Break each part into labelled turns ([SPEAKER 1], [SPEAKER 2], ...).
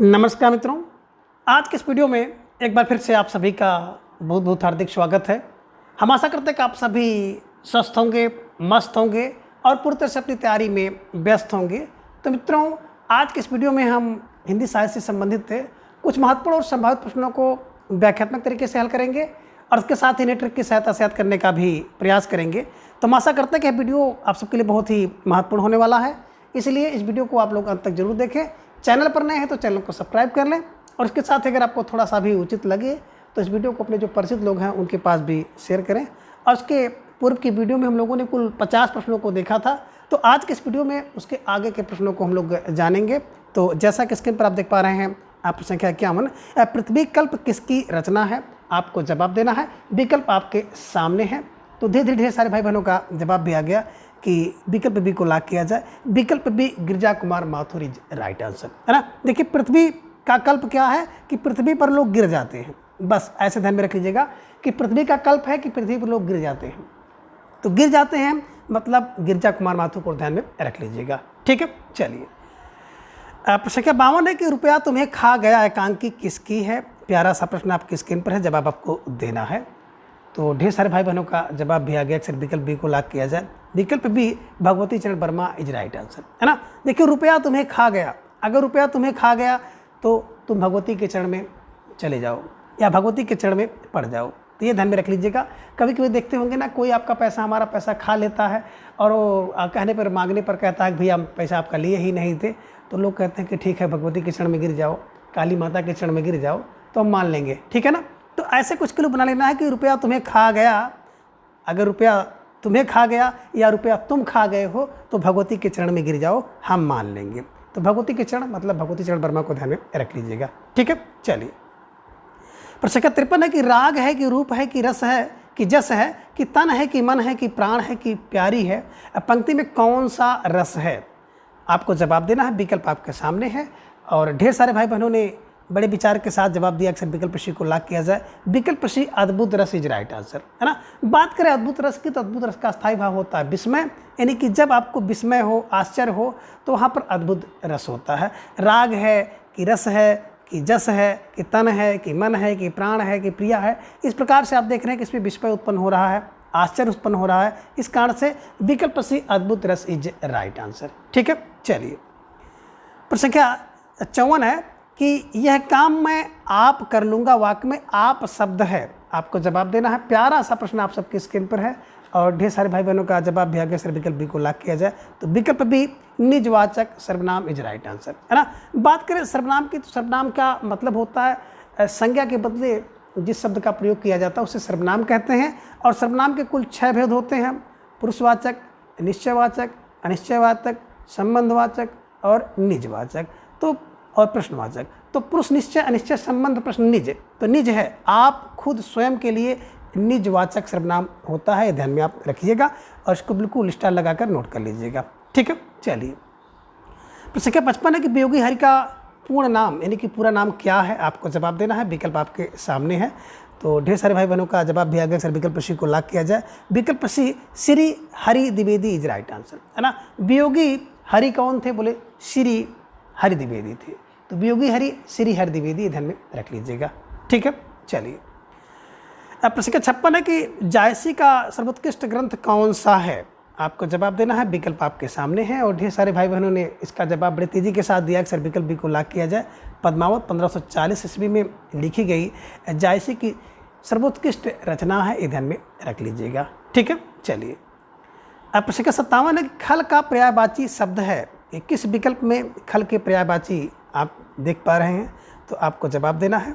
[SPEAKER 1] नमस्कार मित्रों, आज के इस वीडियो में एक बार फिर से आप सभी का बहुत बहुत हार्दिक स्वागत है। हम आशा करते हैं कि आप सभी स्वस्थ होंगे, मस्त होंगे और पूरी तरह से अपनी तैयारी में व्यस्त होंगे। तो मित्रों, आज के इस वीडियो में हम हिंदी साहित्य से संबंधित कुछ महत्वपूर्ण और संभावित प्रश्नों को व्याख्यात्मक तरीके से हल करेंगे और उसके साथ ही नेटवर्क की सहायता से याद करने का भी प्रयास करेंगे। तो हम आशा करते हैं कि यह वीडियो आप सबके लिए बहुत ही महत्वपूर्ण होने वाला है, इसलिए इस वीडियो को आप लोग अंत तक जरूर देखें। चैनल पर नए हैं तो चैनल को सब्सक्राइब कर लें और इसके साथ अगर आपको थोड़ा सा भी उचित लगे तो इस वीडियो को अपने जो परिचित लोग हैं उनके पास भी शेयर करें। और उसके पूर्व की वीडियो में हम लोगों ने कुल 50 प्रश्नों को देखा था, तो आज के इस वीडियो में उसके आगे के प्रश्नों को हम लोग जानेंगे। तो जैसा कि स्क्रीन पर आप देख पा रहे हैं, आप संख्या 51, पृथ्वी कल्प किसकी रचना है? आपको जवाब देना है। विकल्प आपके सामने हैं। तो धीरे धीरे ढेर सारे भाई बहनों का जवाब भी आ गया कि विकल्प बी को लॉक किया जाए। विकल्प B Girija Kumar Mathur is right answer, है ना। देखिए, पृथ्वी का कल्प क्या है कि पृथ्वी पर लोग गिर जाते हैं। बस ऐसे ध्यान में रख लीजिएगा कि पृथ्वी का कल्प है कि पृथ्वी पर लोग गिर जाते हैं। तो गिर जाते हैं मतलब गिरिजा कुमार माथुर को ध्यान में रख लीजिएगा, ठीक है। चलिए, प्रश्न 52 है कि रुपया तुम्हें खा गया एकांकी किसकी है? प्यारा सा प्रश्न आपकी स्क्रीन पर है, जवाब आपको देना है। तो ढेर सारे भाई बहनों का जवाब भी आ गया। अक्सर विकल्प बी को लॉक किया जाए। विकल्प बी भगवती चरण वर्मा इज राइट आंसर, है ना। देखिए, रुपया तुम्हें खा गया, अगर रुपया तुम्हें खा गया तो तुम भगवती के चरण में चले जाओ या भगवती के चरण में पड़ जाओ। तो ये ध्यान में रख लीजिएगा। कभी कभी देखते होंगे ना, कोई आपका पैसा, हमारा पैसा खा लेता है और वो कहने पर, मांगने पर कहता है कि भैया हम पैसा आपका लिए ही नहीं थे। तो लोग कहते हैं कि ठीक है, भगवती के चरण में गिर जाओ, काली माता के चरण में गिर जाओ तो हम मान लेंगे, ठीक है ना। तो ऐसे कुछ के लिए बना लेना है कि रुपया तुम्हें खा गया, अगर रुपया तुम्हें खा गया या रुपया तुम खा गए हो तो भगवती के चरण में गिर जाओ, हम मान लेंगे। तो भगवती के चरण मतलब भगवती चरण वर्मा को ध्यान में रख लीजिएगा, ठीक है। चलिए, प्रश्न 53 है कि राग है कि रूप है कि रस है कि जस है कि तन है कि मन है कि प्राण है कि प्यारी है? पंक्ति में कौन सा रस है? आपको जवाब देना है। विकल्प आपके सामने है और ढेर सारे भाई बहनों ने बड़े विचार के साथ जवाब दिया। अक्सर विकल्प सी को लॉक किया जाए। विकल्प सी अद्भुत रस इज राइट आंसर, है ना। बात करें अद्भुत रस की, तो अद्भुत रस का स्थायी भाव होता है विस्मय, यानी कि जब आपको विस्मय हो, आश्चर्य हो तो वहाँ पर अद्भुत रस होता है। राग है कि रस है कि जस है कि तन है कि मन है कि प्राण है कि प्रिया है, इस प्रकार से आप देख रहे हैं कि इसमें विस्मय उत्पन्न हो रहा है, आश्चर्य उत्पन्न हो रहा है। इस कारण से विकल्प सी अद्भुत रस इज राइट आंसर, ठीक है। चलिए, प्रश्न संख्या 54 है कि यह काम मैं आप कर लूँगा, वाक्य में आप शब्द है। आपको जवाब देना है। प्यारा सा प्रश्न आप सबकी स्क्रीन पर है और ढेर सारे भाई बहनों का जवाब भी आ गया। सर विकल्प बी को लॉक किया जाए। तो विकल्प बी निजवाचक सर्वनाम इज राइट आंसर, है ना। बात करें सर्वनाम की, तो सर्वनाम का मतलब होता है संज्ञा के बदले जिस शब्द का प्रयोग किया जाता है उसे सर्वनाम कहते हैं। और सर्वनाम के कुल 6 भेद होते हैं: पुरुषवाचक, निश्चयवाचक, अनिश्चयवाचक, संबंधवाचक और निजवाचक और प्रश्नवाचक। तो पुरुष, निश्चय, अनिश्चय, संबंध, प्रश्न, निज। तो निज है आप खुद स्वयं के लिए निजवाचक सर्वनाम होता है, ध्यान में आप रखिएगा और इसको बिल्कुल स्टार लगाकर नोट कर लीजिएगा, ठीक है। चलिए, प्रश्न 55 है कि वियोगी हरि का पूर्ण नाम यानी कि पूरा नाम क्या है? आपको जवाब देना है। विकल्प आपके सामने है। तो ढेर सारे भाई बहनों का जवाब भी आ गया। सर विकल्प सी को लॉक किया जाए। विकल्प C Shri Hari Dwivedi is right answer, है ना। वियोगी हरि कौन थे? बोले श्री हरि द्विवेदी थे। तो वियोगी हरि श्री हरि द्विवेदी ध्यान में रख लीजिएगा, ठीक है। चलिए, अब प्रश्न 56 है कि जायसी का सर्वोत्कृष्ट ग्रंथ कौन सा है? आपको जवाब देना है। विकल्प आपके सामने है और ढेर सारे भाई बहनों ने इसका जवाब बड़े तेजी के साथ दिया। सर विकल्प बी को लॉक किया जाए। पद्मावत 1540 ईस्वी में लिखी गई जायसी की सर्वोत्कृष्ट रचना है, ये ध्यान में रख लीजिएगा, ठीक है। चलिए, अब प्रश्न 57 है कि खल का पर्यायवाची शब्द है। किस विकल्प में खल के पर्यायवाची आप देख पा रहे हैं? तो आपको जवाब देना है।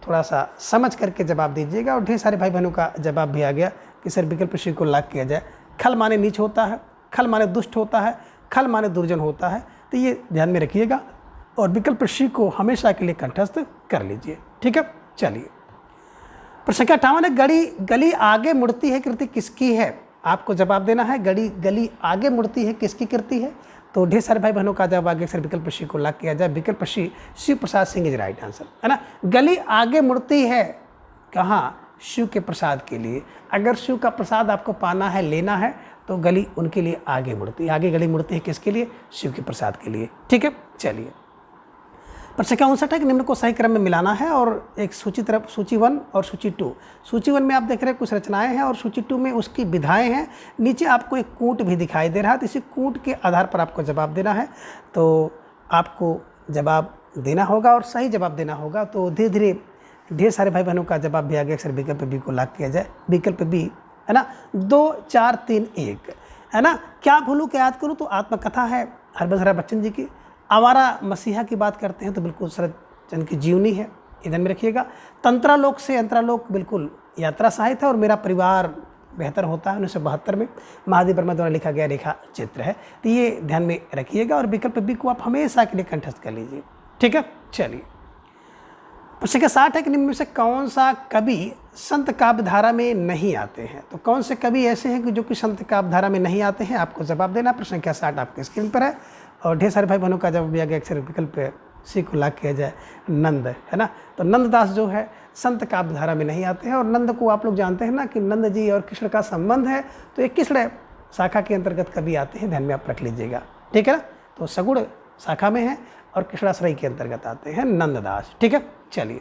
[SPEAKER 1] थोड़ा सा समझ करके जवाब दीजिएगा और ढेर सारे भाई बहनों का जवाब भी आ गया कि सर विकल्प सी को लॉक किया जाए। खल माने नीच होता है, खल माने दुष्ट होता है, खल माने दुर्जन होता है। तो ये ध्यान में रखिएगा और विकल्प सी को हमेशा के लिए कंठस्थ कर लीजिए, ठीक है। चलिए, प्रश्न 58 है गली आगे मुड़ती है कृति किसकी है? आपको जवाब देना है। गली आगे मुड़ती है किसकी कृति है? तो ढेर सारे भाई बहनों का जवाब आगे सर विकल्प सी को लॉक किया जाए। विकल्प सी Shiv Prasad Singh is right answer, है ना। गली आगे मुड़ती है कहाँ? शिव के प्रसाद के लिए। अगर शिव का प्रसाद आपको पाना है, लेना है, तो गली उनके लिए आगे मुड़ती है। आगे गली मुड़ती है किसके लिए? शिव के प्रसाद के लिए, ठीक है। चलिए, प्रश्न का 59 है कि निम्न को सही क्रम में मिलाना है और एक सूची 1 और सूची 2। सूची 1 में आप देख रहे हैं कुछ रचनाएं हैं और सूची 2 में उसकी विधाएं हैं। नीचे आपको एक कूट भी दिखाई दे रहा है, तो इसी कूट के आधार पर आपको जवाब देना है। तो आपको जवाब देना होगा और सही जवाब देना होगा। तो धीरे धीरे ढेर सारे भाई बहनों का जवाब भी आ गया। अक्सर विकल्प बी को लॉक किया जाए। विकल्प बी है ना, 2 4 3 1 है ना। क्या भूलूं क्या याद करूं, तो आत्मकथा है हरिवंश राय बच्चन जी की। आवारा मसीहा की बात करते हैं तो बिल्कुल शरद चंद्र की जीवनी है, ध्यान में रखिएगा। तंत्रालोक से अंतरालोक बिल्कुल यात्रा साहित्य है। और मेरा परिवार बेहतर होता है 1972 में महादेव वर्मा द्वारा लिखा गया रेखा चित्र है। तो ये ध्यान में रखिएगा और विकल्प बी को आप हमेशा के लिए कंठस्थ कर लीजिए, ठीक है। चलिए, प्रश्न का 60 है कि निम्न में से कौन सा कवि संत काव्य धारा में नहीं आते हैं। तो कौन से कवि ऐसे हैं कि जो कि संत काव्य धारा में नहीं आते हैं, आपको जवाब देना। प्रश्न का 60 आपके स्क्रीन पर है और ढेर सारे भाई बहनों का जवाब दिया गया। अक्सर विकल्प सी को लॉक किया जाए, नंद है ना। तो नंददास जो है संत काव्य धारा में नहीं आते हैं। और नंद को आप लोग जानते हैं ना कि नंद जी और कृष्ण का संबंध है, तो एक कृष्ण शाखा के अंतर्गत कवि आते हैं, ध्यान में आप रख लीजिएगा, ठीक है ना। तो सगुण शाखा में है और कृष्णाश्रय के अंतर्गत आते हैं नंददास, ठीक है। चलिए,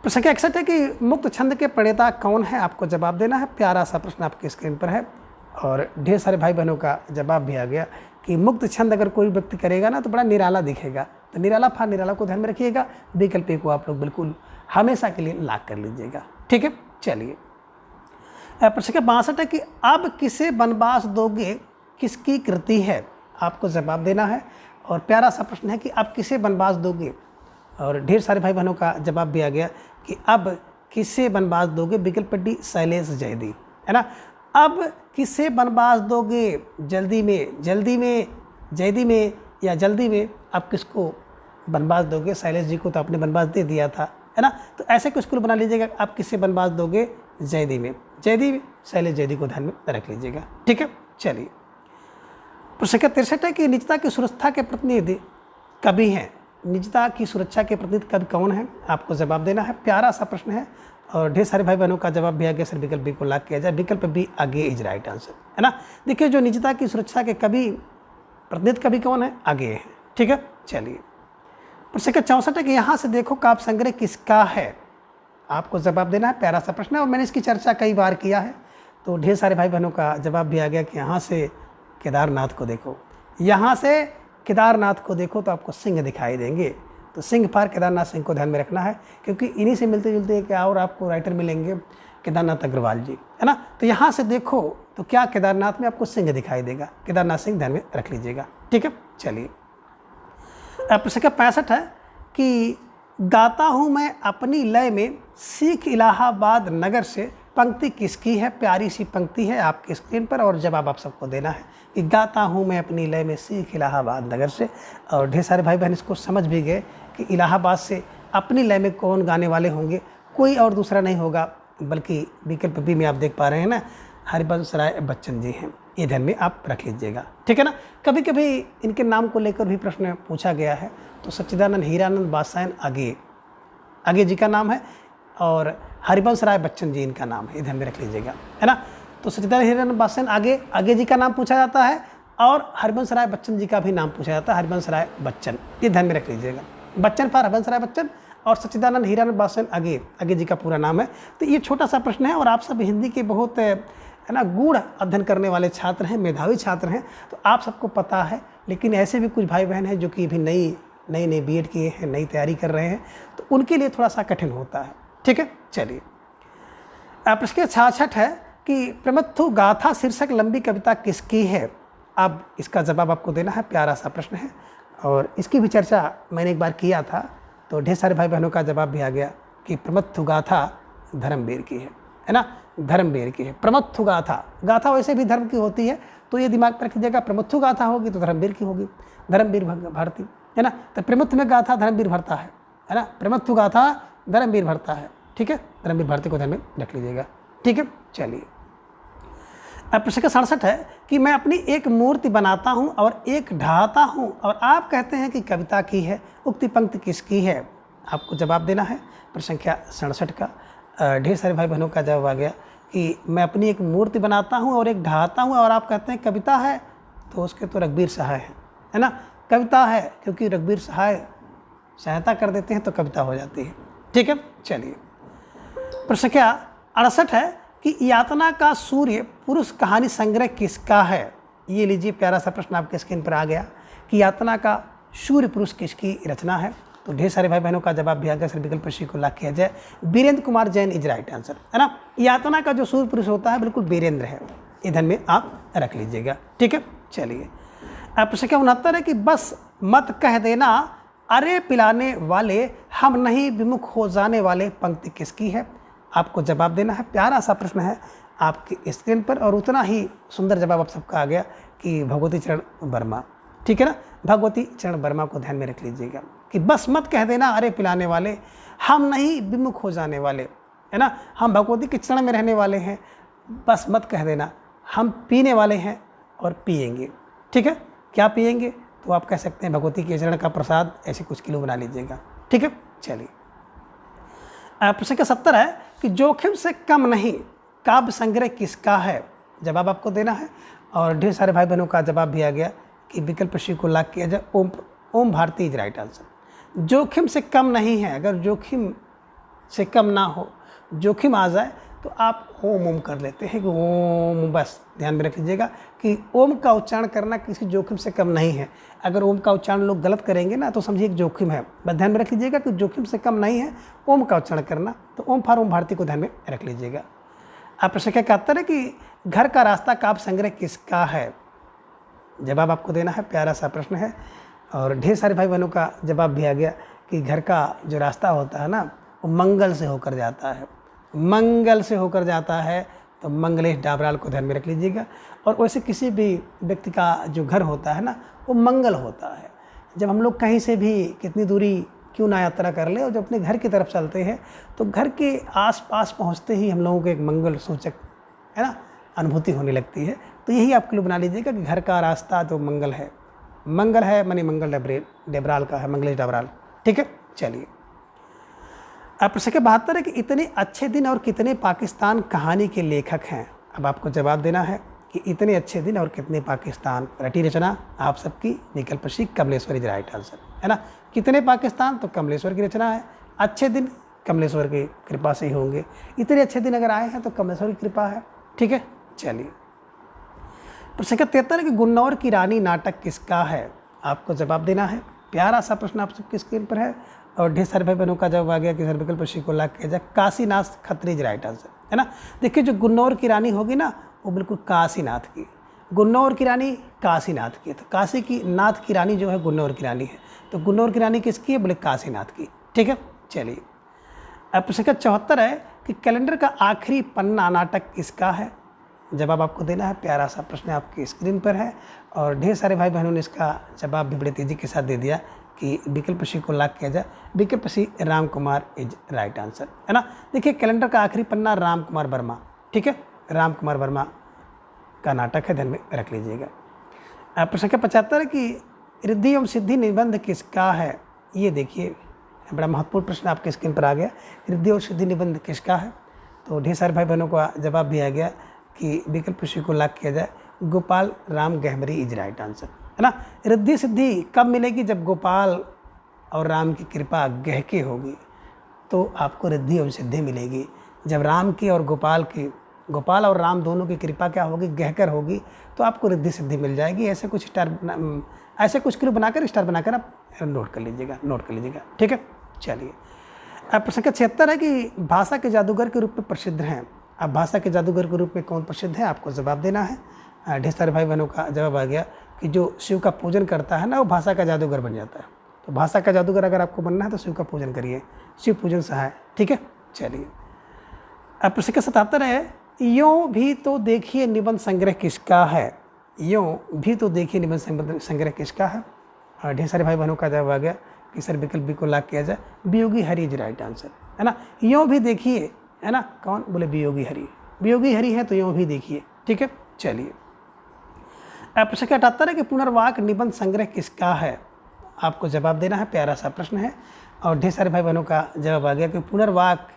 [SPEAKER 1] प्रश्न 61 है कि मुक्त छंद के प्रणेता कौन है, आपको जवाब देना है। प्यारा सा प्रश्न आपके स्क्रीन पर है और ढेर सारे भाई बहनों का जवाब भी आ गया कि मुक्त छंद अगर कोई व्यक्ति करेगा ना तो बड़ा निराला दिखेगा। तो निराला फा निराला को ध्यान में रखिएगा। विकल्प को आप लोग बिल्कुल हमेशा के लिए लॉक कर लीजिएगा, ठीक है। चलिए, प्रश्न का 62 है कि अब किसे वनवास दोगे किसकी कृति है, आपको जवाब देना है। और प्यारा सा प्रश्न है कि अब किसे वनवास दोगे, और ढेर सारे भाई बहनों का जवाब भी आ गया कि अब किसे वनवास दोगे। विकल्प डी शैलेश जयदी है ना। अब किसे वनवास दोगे, जल्दी में, जल्दी में, जयदी में या जल्दी में, आप किसको वनवास दोगे। शैलेश जी को तो आपने वनवास दे दिया था, है ना। तो ऐसे कुछ कुल बना लीजिएगा, आप किसे वनवास दोगे, जयदी में, जयदी में, शैलेश जयदी को ध्यान में रख लीजिएगा, ठीक है। चलिए, प्रश्न 63 है कि निजता की सुरक्षा के प्रतिनिधि कवि हैं। निजता की सुरक्षा के प्रतिनिधि कवि कौन है, आपको जवाब देना है। प्यारा सा प्रश्न है और ढेर सारे भाई बहनों का जवाब भी आ गया। सर विकल्प बी को लॉक किया जाए। विकल्प बी आगे इज राइट आंसर, है ना। देखिए, जो निजता की सुरक्षा के कवि प्रतिनिधि कवि कौन है, आगे है, ठीक है। चलिए, प्रश्न का 64 है कि यहाँ से देखो काव्य संग्रह किसका है, आपको जवाब देना है। प्यारा सा प्रश्न है और मैंने इसकी चर्चा कई बार किया है। तो ढेर सारे भाई बहनों का जवाब भी आ गया कि यहाँ से केदारनाथ को देखो, यहाँ से केदारनाथ को देखो तो आपको सिंह दिखाई देंगे। तो सिंह पार केदारनाथ सिंह को ध्यान में रखना है, क्योंकि इन्हीं से मिलते जुलते क्या और आपको राइटर मिलेंगे केदारनाथ अग्रवाल जी, है ना। तो यहाँ से देखो तो क्या केदारनाथ में आपको सिंह दिखाई देगा, केदारनाथ सिंह ध्यान में रख लीजिएगा, ठीक है। चलिए, प्रश्न का 65 है कि गाता हूँ मैं अपनी लय में सीख इलाहाबाद नगर से, पंक्ति किसकी है। प्यारी सी पंक्ति है आपके स्क्रीन पर और जवाब आप सबको देना है कि गाता हूँ मैं अपनी लय में सीख इलाहाबाद नगर से। और ढेर सारे भाई बहन इसको समझ भी गए कि इलाहाबाद से अपनी लय में कौन गाने वाले होंगे, कोई और दूसरा नहीं होगा बल्कि विकल्प बी में आप देख पा रहे हैं ना, हरिवंश राय बच्चन जी हैं। ये ध्यान में आप रख लीजिएगा, ठीक है ना। कभी कभी इनके नाम को लेकर भी प्रश्न पूछा गया है। तो सच्चिदानंद हीरानंद बादशाहन आगे जी का नाम है और हरिवंश राय बच्चन जी इनका नाम है, ये ध्यान में रख लीजिएगा, है ना। तो सच्चिदानंद हीरानंद बादशाहन आगे जी का नाम पूछा जाता है और हरिवंश राय बच्चन जी का भी नाम पूछा जाता है, हरिवंश राय बच्चन, ये ध्यान में रख लीजिएगा। बच्चन पर हरिवंश राय बच्चन और सच्चिदानंद हीरानंद बादशाहन आगे जी का पूरा नाम है। तो ये छोटा सा प्रश्न है और आप सब हिंदी के बहुत है ना गूढ़ अध्ययन करने वाले छात्र हैं, मेधावी छात्र हैं, तो आप सबको पता है। लेकिन ऐसे भी कुछ भाई बहन हैं जो कि अभी नई बीएड किए हैं, नई तैयारी कर रहे हैं, तो उनके लिए थोड़ा सा कठिन होता है, ठीक है। चलिए, प्रश्न 66 है कि प्रमथु गाथा शीर्षक लंबी कविता किसकी है। अब इसका जवाब आपको देना है। प्यारा सा प्रश्न है और इसकी भी चर्चा मैंने एक बार किया था। तो ढेर सारे भाई बहनों का जवाब भी आ गया कि प्रमथु गाथा धर्मवीर की है ना, धर्मवीर की है। प्रमथु गाथा वैसे भी धर्म की होती है, तो ये दिमाग पर रख लीजिएगा। प्रमथु गाथा होगी तो धर्मवीर की होगी, धर्मवीर भारती, है ना। तो प्रमथ में गाथा धर्मवीर भरता है ना। प्रमथु गाथा धर्मवीर भरता है, ठीक है। धर्मवीर भारती को ध्यान में रख लीजिएगा, ठीक है। चलिए, अब प्रश्न का 67 है कि मैं अपनी एक मूर्ति बनाता हूँ और एक ढाता हूँ और आप कहते हैं कि कविता की है, उक्ति पंक्ति किसकी है, आपको जवाब देना है। प्रश्न संख्या 67 का ढेर सारे भाई बहनों का जवाब आ गया कि मैं अपनी एक मूर्ति बनाता हूँ और एक ढाता हूँ और आप कहते हैं कविता है, तो उसके तो रघुवीर सहाय है ना। कविता है क्योंकि रघुवीर सहाय सहायता कर देते हैं तो कविता हो जाती है। ठीक है, चलिए प्रश्न क्या 68 है कि यातना का सूर्य पुरुष कहानी संग्रह किसका है। ये लीजिए प्यारा सा प्रश्न आपके स्क्रीन पर आ गया कि यातना का सूर्य पुरुष किसकी रचना है। तो ढेर सारे भाई बहनों का जवाब भी आ गया, सर विकल्प सी को लाख किया जाए। Virendra Kumar Jain is right answer, है ना। यातना का जो सूर्य पुरुष होता है बिल्कुल वीरेंद्र है, इधर में आप रख लीजिएगा। ठीक है, चलिए अब प्रश्न क्या 69 है कि बस मत कह देना अरे पिलाने वाले हम नहीं विमुख हो जाने वाले पंक्ति किसकी है। आपको जवाब देना है। प्यारा सा प्रश्न है आपकी स्क्रीन पर और उतना ही सुंदर जवाब आप सबका आ गया कि भगवती चरण वर्मा। ठीक है ना, भगवती चरण वर्मा को ध्यान में रख लीजिएगा कि बस मत कह देना अरे पिलाने वाले हम नहीं विमुख हो जाने वाले, है ना। हम भगवती के चरण में रहने वाले हैं, बस मत कह देना हम पीने वाले हैं और पिएंगे। ठीक है, क्या पिएंगे तो आप कह सकते हैं भगवती के चरण का प्रसाद, ऐसे कुछ किलो बना लीजिएगा। ठीक है, चलिए प्रश्न का 70 है कि जोखिम से कम नहीं काव्य संग्रह किसका है। जवाब आपको देना है और ढेर सारे भाई बहनों का जवाब भी आ गया कि विकल्प सी को लाख किया जाए। ओम भारती इज राइट आंसर। जोखिम से कम नहीं है, अगर जोखिम से कम ना हो, जोखिम आ जाए तो आप ओम ओम कर लेते हैं कि ओम, बस ध्यान में रख लीजिएगा कि ओम का उच्चारण करना किसी जोखिम से कम नहीं है। अगर ओम का उच्चारण लोग गलत करेंगे ना तो समझिए एक जोखिम है, बस ध्यान में रख लीजिएगा कि जोखिम से कम नहीं है ओम का उच्चारण करना। तो ओम फार ओम भारती को ध्यान में रख लीजिएगा। आप प्रश्न क्या 71 है कि घर का रास्ता काव्य संग्रह किसका है। जवाब आपको देना है। प्यारा सा प्रश्न है और ढेर सारे भाई बहनों का जवाब भी आ गया कि घर का जो रास्ता होता है ना वो मंगल से होकर जाता है, मंगल से होकर जाता है। तो मंगलेश डाबराल को ध्यान में रख लीजिएगा। और वैसे किसी भी व्यक्ति का जो घर होता है ना वो मंगल होता है। जब हम लोग कहीं से भी कितनी दूरी क्यों ना यात्रा कर ले और जब अपने घर की तरफ चलते हैं तो घर के आसपास पहुंचते ही हम लोगों को एक मंगल सूचक, है ना, अनुभूति होने लगती है। तो यही आपके लिए बना लीजिएगा कि घर का रास्ता तो मंगल है, मंगल है मनी मंगल डेबराल का है, मंगलेश डाबराल। ठीक है, चलिए अब प्रश्न 72 है कि इतने अच्छे दिन और कितने पाकिस्तान कहानी के लेखक हैं। अब आपको जवाब देना है कि इतने अच्छे दिन और कितने पाकिस्तान। रटी रचना आप सबकी विकल्प सी कमलेश्वर इज राइट आंसर, है ना। कितने पाकिस्तान तो कमलेश्वर की रचना है, अच्छे दिन कमलेश्वर की कृपा से ही होंगे। इतने अच्छे दिन अगर आए हैं तो कमलेश्वर की कृपा है। ठीक है, चलिए प्रश्न 73 है कि गुन्नौर की रानी नाटक किसका है। आपको जवाब देना है। प्यारा सा प्रश्न आप सबकी स्क्रीन पर है और ढेर सारे भाई बहनों का जवाब आ गया कि सर विकल्प सी को लाख किया जाए। काशीनाथ खत्रीज राइट आंसर, है ना। देखिए जो गुन्नौर की रानी होगी ना वो बिल्कुल काशीनाथ की, गुन्नौर की रानी काशीनाथ की है। तो काशी की नाथ की रानी जो है गुन्नौर की रानी है, तो गुन्नौर की रानी किसकी है, बोले काशीनाथ की। ठीक है, चलिए अब प्रश्न 74 है कि कैलेंडर का आखिरी पन्ना नाटक किसका है। जवाब आपको देना है। प्यारा सा प्रश्न आपकी स्क्रीन पर है और ढेर सारे भाई बहनों ने इसका जवाब भी बड़े तेज़ी के साथ दे दिया कि विकल्प सी को लाख किया जाए। विकल्प C Ram Kumar is right answer, है ना। देखिए कैलेंडर का आखिरी पन्ना राम कुमार वर्मा। ठीक है, राम कुमार वर्मा का नाटक है, ध्यान में रख लीजिएगा। प्रश्न 75 है कि रिद्धि एवं सिद्धि निबंध किसका है। ये देखिए बड़ा महत्वपूर्ण प्रश्न आपके स्क्रीन पर आ गया, रिद्धि और सिद्धि निबंध किसका है। तो ढेर सारे भाई बहनों का जवाब भी आ गया कि विकल्प सी को लाख किया जाए। Gopal Ram Gahmari is right answer, है ना। रिद्धि सिद्धि कब मिलेगी, जब गोपाल और राम की कृपा गहके होगी तो आपको रिद्धि और सिद्धि मिलेगी। जब राम की और गोपाल और राम दोनों की कृपा क्या होगी, गहकर होगी, तो आपको रिद्धि सिद्धि मिल जाएगी। ऐसे कुछ क्लिप बनाकर स्टार बनाकर आप नोट कर लीजिएगा। ठीक है, चलिए अब प्रश्न 76 है कि भाषा के जादूगर के रूप में प्रसिद्ध हैं। अब भाषा के जादूगर के रूप में कौन प्रसिद्ध है, आपको जवाब देना है। ढेर सारे भाई बहनों का जवाब आ गया कि जो शिव का पूजन करता है ना वो भाषा का जादूगर बन जाता है। तो भाषा का जादूगर अगर आपको बनना है तो शिव का पूजन करिए, शिव पूजन सहाय। ठीक है, चलिए अब प्रश्न 77 है यों भी तो देखिए निबंध संग्रह किसका है। यों भी तो देखिए निबंध संग्रह किसका है। ढेर सारे भाई बहनों का जवाब आ गया कि सर विकल्प बी को लाख किया जाए। Viyogi Hari is right answer, है ना। यों भी देखिए, है ना, कौन, बोले वियोगी हरि है तो यों भी देखिए। ठीक है, चलिए प्रश्न 78 है कि पुनर्वाक निबंध संग्रह किसका है। आपको जवाब देना है। प्यारा सा प्रश्न है और ढेर सारे भाई बहनों का जवाब आ गया कि पुनर्वाक,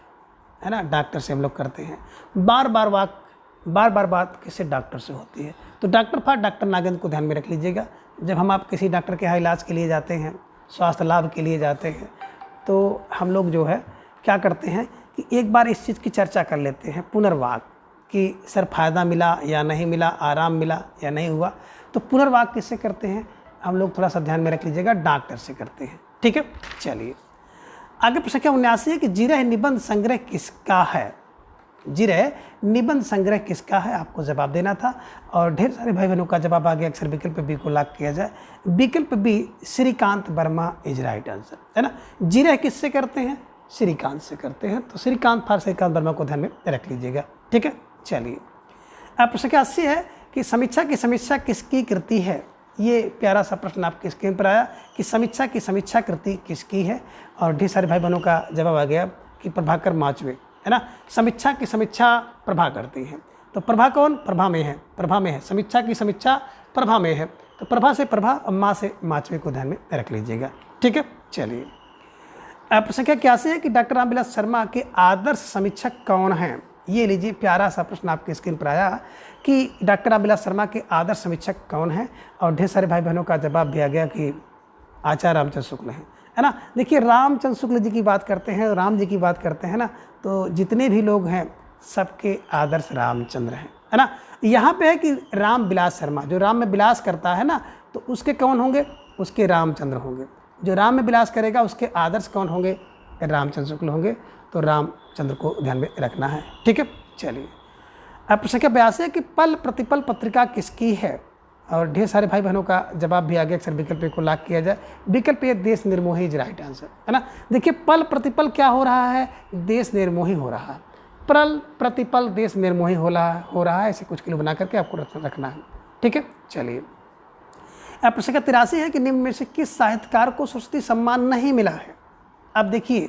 [SPEAKER 1] है ना, डॉक्टर से हम लोग करते हैं। बार बार बात किससे, डॉक्टर से होती है। तो डॉक्टर नागेंद्र को ध्यान में रख लीजिएगा। जब हम आप किसी डॉक्टर के यहाँ इलाज के लिए जाते हैं स्वास्थ्य लाभ के लिए जाते हैं, तो हम लोग जो है क्या करते हैं कि एक बार इस चीज़ की चर्चा कर लेते हैं, पुनर्वाक, कि सर फ़ायदा मिला या नहीं मिला, आराम मिला या नहीं हुआ। तो पुनर्वाक किससे करते हैं हम लोग, थोड़ा सा ध्यान में रख लीजिएगा, डॉक्टर से करते हैं। ठीक है, चलिए आगे प्रश्न क्या 79 है कि जिरह निबंध संग्रह किसका है। जिरह निबंध संग्रह किसका है, आपको जवाब देना था और ढेर सारे भाई बहनों का जवाब आ गया। अक्सर विकल्प बी को लॉक किया जाए। विकल्प B Shrikant Verma is right answer, है ना। जिरह किससे करते हैं, श्रीकांत से करते हैं, तो श्रीकांत फार श्रीकांत वर्मा को ध्यान में रख लीजिएगा। ठीक है, चलिए अब प्रश्न क्या 80 है कि समीक्षा की समीक्षा किसकी कृति है। ये प्यारा सा प्रश्न आपके स्क्रीन पर आया कि समीक्षा की समीक्षा कृति किसकी है, और ढेर सारे भाई बहनों का जवाब आ गया कि प्रभाकर माचवे, है ना। समीक्षा की समीक्षा प्रभा करती है, तो प्रभा कौन, प्रभा में है, प्रभा में है। समीक्षा की समीक्षा प्रभा में है, तो प्रभा से प्रभा और माँ से माचवे को ध्यान में रख लीजिएगा। ठीक है, चलिए प्रश्न क्या 81 है कि डॉक्टर रामविलास शर्मा के आदर्श समीक्षक कौन हैं। ये लीजिए प्यारा सा प्रश्न आपके स्क्रीन पर आया कि डॉक्टर रामविलास शर्मा के आदर्श समीक्षक कौन हैं, और ढेर सारे भाई बहनों का जवाब दिया गया कि आचार्य रामचंद्र शुक्ल हैं, है ना। देखिए रामचंद्र शुक्ल जी की बात करते हैं, राम जी की बात करते हैं ना, तो जितने भी लोग हैं सबके आदर्श रामचंद्र हैं, है ना। यहाँ पे है कि राम विलास शर्मा, जो राम में विलास करता है ना, तो उसके कौन होंगे, उसके रामचंद्र होंगे। जो राम में विलास करेगा उसके आदर्श कौन होंगे, रामचंद्र शुक्ल होंगे, तो रामचंद्र को ध्यान में रखना है। ठीक है, चलिए अब प्रश्न क्या 82 है कि पल प्रतिपल पत्रिका किसकी है, और ढेर सारे भाई बहनों का जवाब भी आ गया। अक्सर विकल्प को लॉक किया जाए। विकल्प ए देश निर्मोही इज राइट आंसर, है ना। देखिए पल प्रतिपल क्या हो रहा है, देश निर्मोही हो रहा है। पल प्रतिपल देश निर्मोही हो रहा है, ऐसे कुछ किलो बना करके आपको रखना है। ठीक है, चलिए अब प्रश्न का 83 है कि निम्न में से किस साहित्यकार को सरस्वती सम्मान नहीं मिला है। अब देखिए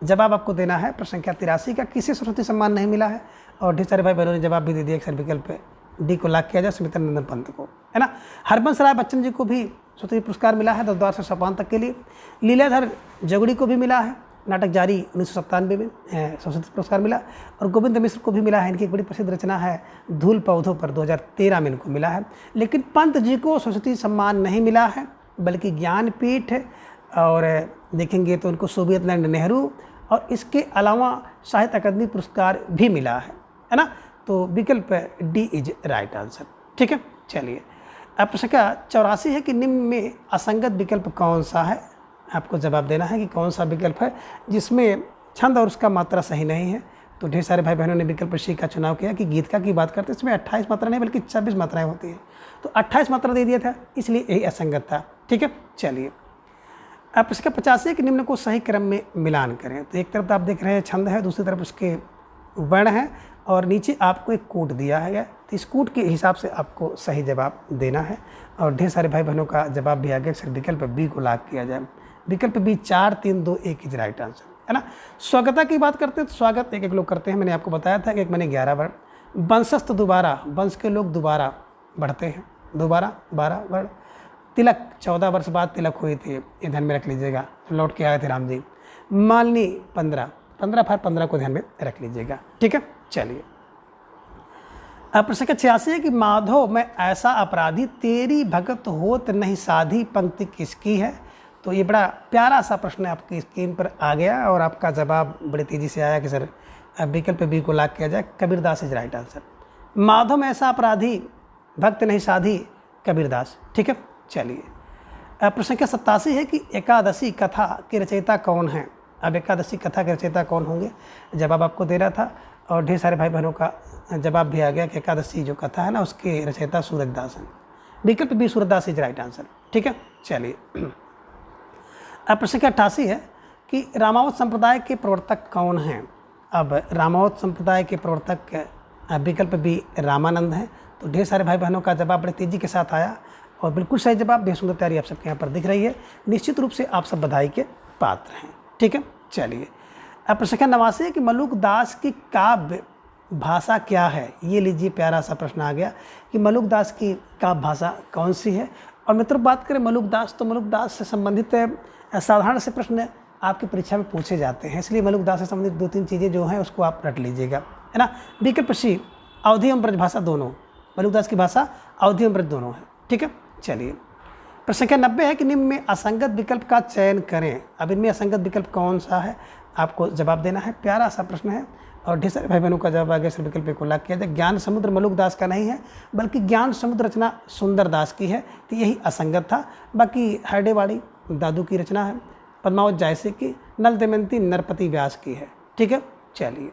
[SPEAKER 1] जवाब आपको देना है प्रश्न संख्या 83 का, किसे सरस्वती सम्मान नहीं मिला है, और ढेर सारे भाई बहनों ने जवाब भी दे दिया। अक्सर विकल्प डी को लॉक किया जाए, सुमित्रा नंदन पंत को, है ना। हरबंस राय बच्चन जी को भी सरस्वती पुरस्कार मिला है 10 द्वार से सोपान तक के लिए। लीलाधर जगड़ी को भी मिला है, नाटक जारी 1997 में सरस्वती पुरस्कार मिला, और गोविंद मिश्र को भी मिला है। इनकी एक बड़ी प्रसिद्ध रचना है धूल पौधों पर, 2013 में इनको मिला है। लेकिन पंत जी को सरस्वती सम्मान नहीं मिला है, बल्कि ज्ञानपीठ, और देखेंगे तो उनको सोवियत लैंड नेहरू, और इसके अलावा साहित्य अकादमी पुरस्कार भी मिला है ना। तो विकल्प डी इज राइट आंसर। ठीक है, चलिए अब प्रश्न का 84 है कि निम्न में असंगत विकल्प कौन सा है। आपको जवाब देना है कि कौन सा विकल्प है जिसमें छंद और उसका मात्रा सही नहीं है। तो ढेर सारे भाई बहनों ने विकल्प सी का चुनाव किया कि गीतका की बात करते हैं, इसमें 28 मात्रा नहीं बल्कि 26 मात्राएं होती हैं, तो 28 मात्रा दे दिया था, इसलिए यही असंगत था। ठीक है, चलिए अब इसका 50 है कि निम्न को सही क्रम में मिलान करें। तो एक तरफ तो आप देख रहे हैं छंद है, दूसरी तरफ उसके वर्ण है, और नीचे आपको एक कोड दिया है, तो इस कोड के हिसाब से आपको सही जवाब देना है। और ढेर सारे भाई बहनों का जवाब भी आ गया। सर विकल्प बी को लॉक किया जाए। विकल्प बी 4 3 2 1 इज राइट आंसर, है ना। स्वागता की बात करते हैं तो स्वागत एक एक लोग करते हैं, मैंने आपको बताया था कि एक मैंने 11 वर्ण। वंशस्थ दोबारा, वंश के लोग दोबारा बढ़ते हैं, दोबारा 12 वर्ण। तिलक 14 वर्ष बाद तिलक हुई थी, ये ध्यान में रख लीजिएगा, लौट के आए थे राम जी। मालनी 15 फार 15 को ध्यान में रख लीजिएगा। ठीक है, चलिए अब प्रश्न का 86 है कि माधव मैं ऐसा अपराधी तेरी भगत होत नहीं साधी पंक्ति किसकी है। तो ये बड़ा प्यारा सा प्रश्न आपकी स्क्रीन पर आ गया, और आपका जवाब बड़ी तेज़ी से आया कि सर विकल्प बी को लॉक किया जाए। Kabirdas is right answer. Madhav में ऐसा अपराधी भक्त नहीं साधी, कबीरदास। ठीक है, चलिए प्रश्न क्या 87 है कि एकादशी कथा के रचयिता कौन हैं। अब एकादशी कथा के रचयिता कौन होंगे, जवाब आपको दे रहा था, और ढेर सारे भाई बहनों का जवाब भी आ गया कि एकादशी जो कथा है ना उसके रचयिता सूरजदास हैं। विकल्प बी सूरजदास इज राइट आंसर। ठीक है, चलिए अब प्रश्न क्या 88 है कि रामावत संप्रदाय के प्रवर्तक कौन हैं। अब रामावत संप्रदाय के प्रवर्तक विकल्प बी रामानंद हैं। तो ढेर सारे भाई बहनों का जवाब बड़ी तेज़ी के साथ आया, और बिल्कुल सही जवाब, बेहद सुंदर तैयारी आप सबके यहाँ पर दिख रही है। निश्चित रूप से आप सब बधाई के पात्र हैं। ठीक है, चलिए अब प्रश्न क्या 89 है कि मलुक दास की काव्य भाषा क्या है। ये लीजिए प्यारा सा प्रश्न आ गया कि मलुक दास की काव्य भाषा कौन सी है। और मित्रों बात करें मलुक दास, तो मलुक दास से संबंधित साधारण से प्रश्न आपकी परीक्षा में पूछे जाते हैं, इसलिए मलुक दास से संबंधित 2-3 चीज़ें जो हैं उसको आप रट लीजिएगा, है ना। विकल्प सी अवधि एवं ब्रज भाषा दोनों, मलुक दास की भाषा अवधि एवं ब्रज दोनों है। ठीक है, चलिए प्रश्न संख्या 90 है कि निम्न में असंगत विकल्प का चयन करें। अब इनमें असंगत विकल्प कौन सा है, आपको जवाब देना है। प्यारा सा प्रश्न है और ढेर सारे भाई बहनों का जवाब आगे से विकल्प को लाभ किया जाए। ज्ञान समुद्र मलुक दास का नहीं है, बल्कि ज्ञान समुद्र रचना सुंदर दास की है, तो यही असंगत था। बाकी हरडेवाड़ी दादू की रचना है, पद्मावत जायसी की, नल दमयंती नरपति व्यास की है। ठीक है, चलिए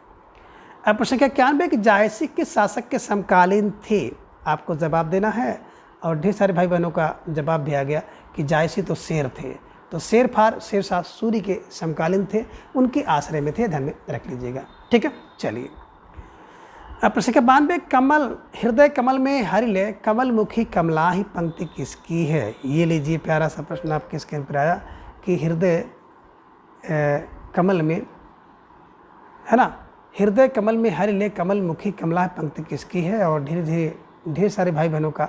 [SPEAKER 1] अब प्रश्न संख्या 91 कि जायसी के शासक के समकालीन थे, आपको जवाब देना है। और ढेर सारे भाई बहनों का जवाब भी आ गया कि जायसी तो शेर थे, तो शेरशाह सूरी के समकालीन थे, उनके आश्रय में थे, ध्यान में रख लीजिएगा। ठीक है, चलिए अब प्रश्न संख्या 92 कमल हृदय कमल में हरिले कमल मुखी कमला ही पंक्ति किसकी है। ये लीजिए प्यारा सा प्रश्न आपके स्क्रीन पर आया कि हृदय कमल में, है ना, हृदय कमल में हरिले कमल मुखी कमला पंक्ति किसकी है। और ढेर सारे भाई बहनों का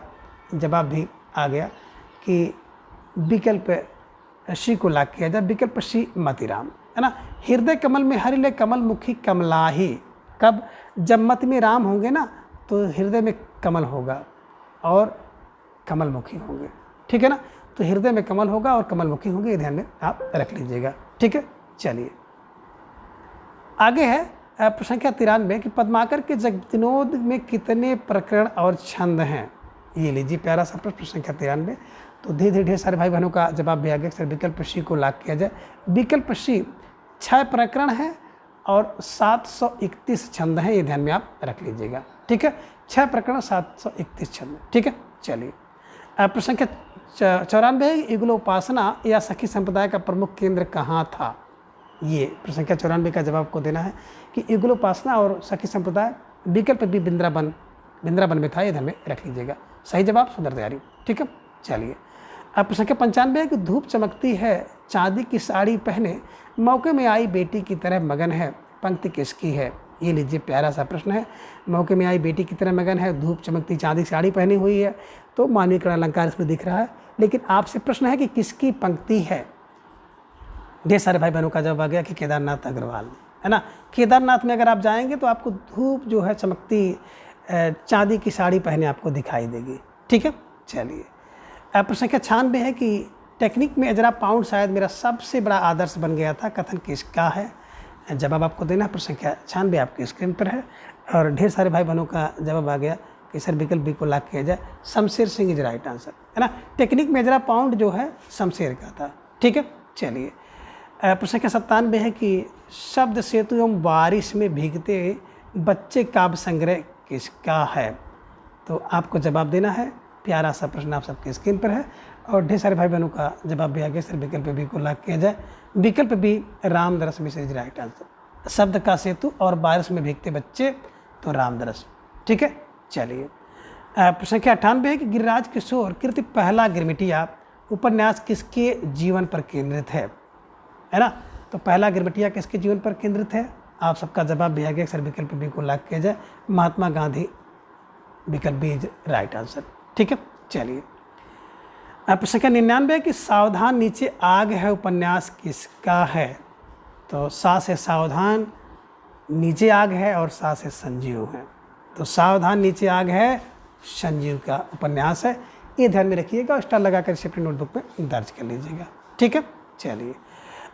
[SPEAKER 1] जवाब भी आ गया कि विकल्प सी को लाग किया जाए, विकल्प सी मतिराम, है ना। हृदय कमल में हरिले कमल मुखी कमलाही, कब, जब मत में राम होंगे ना तो हृदय में कमल होगा और कमल मुखी होंगे। ठीक है ना, तो हृदय में कमल होगा और कमल मुखी होंगे, ये ध्यान में आप रख लीजिएगा। ठीक है, चलिए आगे है प्रश्न संख्या 93 कि पद्माकर के जगविनोद में कितने प्रकरण और छंद हैं। ये लीजिए प्यारा सा प्रश्न संख्या 93। तो धीरे ढेर सारे भाई बहनों का जवाब भी आ गया। सर विकल्प सी को लाग किया जाए, विकल्प सी 6 प्रकरण हैं और 731 छंद हैं, ये ध्यान में आप रख लीजिएगा। ठीक है, 6 प्रकरण 731 छंद। ठीक है, चलिए प्रश्न संख्या 94 युगलोपासना या सखी संप्रदाय का प्रमुख केंद्र कहाँ था। ये प्रश्न संख्या 94 का जवाब को देना है कि युगलोपासना और सखी संप्रदाय, विकल्प भी वृंदावन में था, ये ध्यान में रख लीजिएगा। सही जवाब सुंदर तैयारी। ठीक है, चलिए अब प्रश्न संख्या 95 कि धूप चमकती है चांदी की साड़ी पहने मौके में आई बेटी की तरह मगन है, पंक्ति किसकी है। ये लीजिए प्यारा सा प्रश्न है, मौके में आई बेटी की तरह मगन है, धूप चमकती चांदी की साड़ी पहनी हुई है, तो मानवीकरण अलंकार इसमें दिख रहा है, लेकिन आपसे प्रश्न है कि किसकी पंक्ति है। ढेर सारे भाई बहनों का जवाब आ गया कि केदारनाथ अग्रवाल, है ना। केदारनाथ में अगर आप जाएंगे तो आपको धूप जो है चमकती चांदी की साड़ी पहने आपको दिखाई देगी। ठीक है, चलिए प्रश्न संख्या 96 है कि टेक्निक में अजरा पाउंड शायद मेरा सबसे बड़ा आदर्श बन गया था, कथन किसका है। जवाब आपको देना। प्रश्न संख्या 96 आपके स्क्रीन पर है और ढेर सारे भाई बहनों का जवाब आ गया कि सर विकल्प बी को लाग किया जाए, Shamsher Singh is right answer, है ना। टेक्निक में अजरा पाउंड जो है शमशेर का था। ठीक है, चलिए प्रश्न संख्या 97 है कि शब्द सेतु एवं बारिश में भीगते बच्चे काव्य संग्रह किसका है। तो आपको जवाब देना है। प्यारा सा प्रश्न आप सबके स्क्रीन पर है और ढेर सारे भाई बहनों का जवाब भी आ गया, सर विकल्प बी को लाग किया जाए, विकल्प B Ramdaras Mishra is right answer. शब्द का सेतु और बारिश में भीगते बच्चे, तो रामदरस। ठीक है, चलिए प्रश्न संख्या 98 है कि गिरिराज किशोर कृति पहला गिरमिटिया उपन्यास किसके जीवन पर केंद्रित है ना। तो पहला गिरमिटिया किसके जीवन पर केंद्रित है, आप सबका जवाब भी आ गया, सर विकल्प बी को लाग किया जाए, महात्मा गांधी, विकल्प बी इज राइट आंसर। ठीक है, चलिए प्रश्न संख्या 99 कि सावधान नीचे आग है उपन्यास किसका है। तो सा से सावधान, नीचे आग है और सा से संजीव है, तो सावधान नीचे आग है संजीव का उपन्यास है, ये ध्यान में रखिएगा, स्टार लगा कर इसे अपनी नोटबुक में दर्ज कर लीजिएगा। ठीक है, चलिए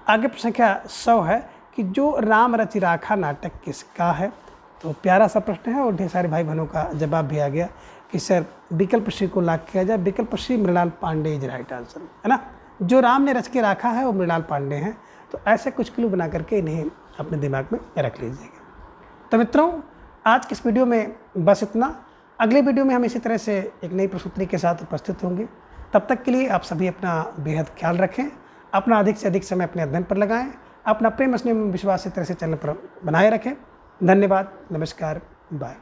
[SPEAKER 1] आगे प्रश्न संख्या 100 है कि जो राम रचि राखा नाटक किसका है। तो प्यारा सा प्रश्न है और ढेर सारे भाई बहनों का जवाब भी आ गया कि सर विकल्प सी को लाग किया जाए, विकल्प C Mrinal Pande is right answer, है ना। जो राम ने रच के रखा है वो मृणाल पांडे हैं, तो ऐसे कुछ क्लू बना करके इन्हें अपने दिमाग में रख लीजिएगा। तो मित्रों आज के इस वीडियो में बस इतना। अगले वीडियो में हम इसी तरह से एक नई प्रस्तुति के साथ उपस्थित होंगे। तब तक के लिए आप सभी अपना बेहद ख्याल रखें, अपना अधिक से अधिक समय अपने अध्ययन पर लगाएं, अपना प्रेम स्नेह विश्वास इस तरह से चैनल पर बनाए रखें। धन्यवाद, नमस्कार, बाय।